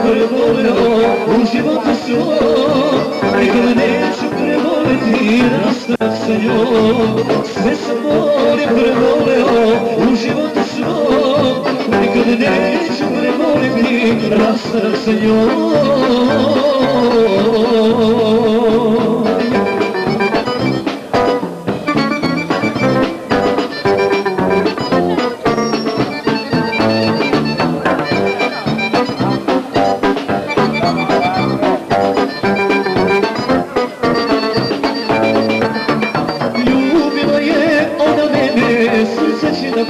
prevoleo u životu svom, nikad neću prevoleti rastanak sa njom. Sve sam bolje prevoleo u životu svom, nikad neću prevoleti rastanak sa njom.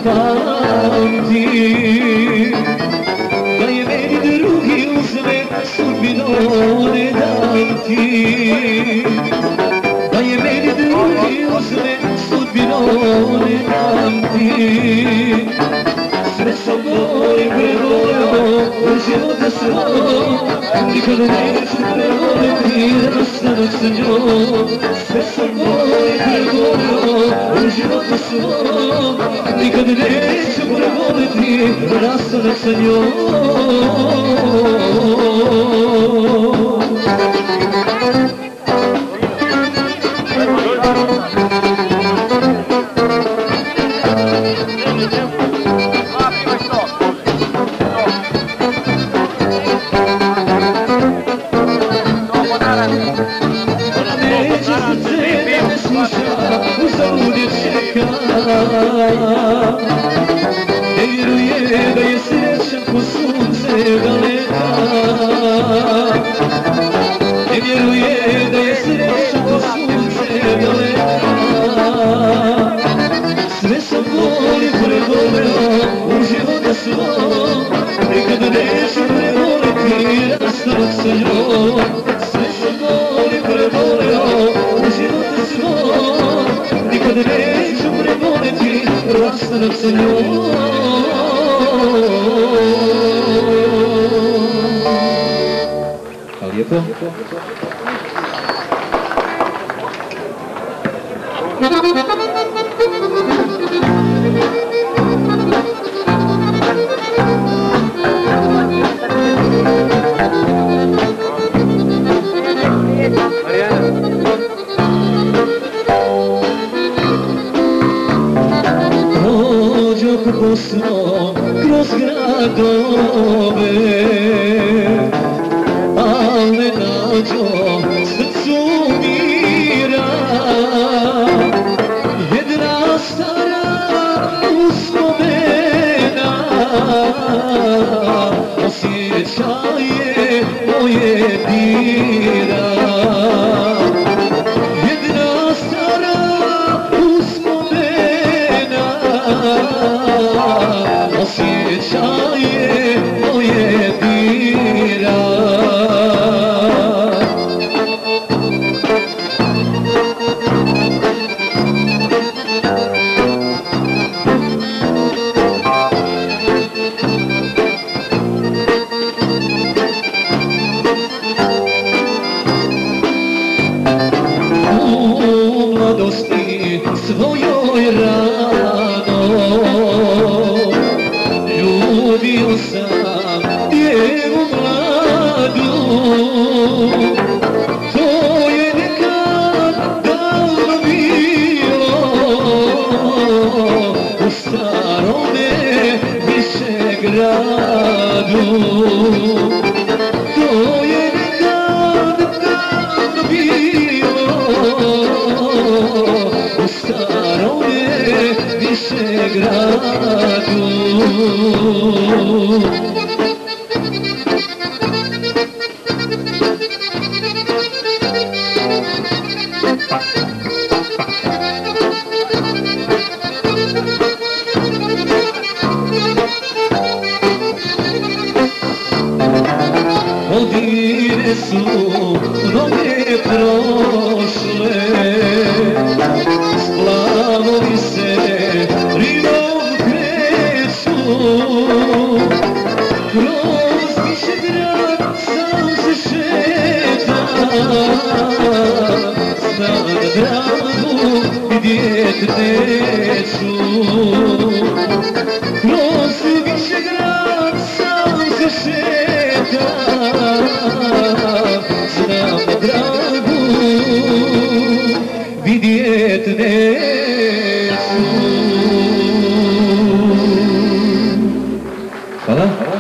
Pamti, da je meni drugi uzme, sudbino ne dam ti. Da je meni drugi uzme, sudbino ne dam ti. Sve sam bolje prevoleo u životu svom, nikad neću prevoleti rastanak sa njom. Sve sam bolje prevoleo u životu svom, nikad neću prevoleti rastanak sa njom. Ne vjeruje da je srećan ko sunce daleka, ne vjeruje da je srećan ko sunce daleka. Sve sam bolje prevoleo u životu svom, nikada neću prevoleti rastanak sa njom. Sve sam bolje prevoleo u životu svom, nikada neću prevoleti rastanak sa njom. Hvala lijepo. Posno kroz gradove, al ne nađo srcu mira. Jedna stara uspomena osjećaje moje dira. Jedna stara uspomena osjećaje moje dira. U mladosti svojoj rano ljubio sam djevu mladu. To je nekad davno bilo u starome Višegradu. To je nekad davno bilo u starome Višegradu. Godine su mnoge prošle, splavovi se rivom kreću. Kroz Višegrad sam se šetam, znam da dragu vidjet neću. Kroz Višegrad sam se šetam, Hvala.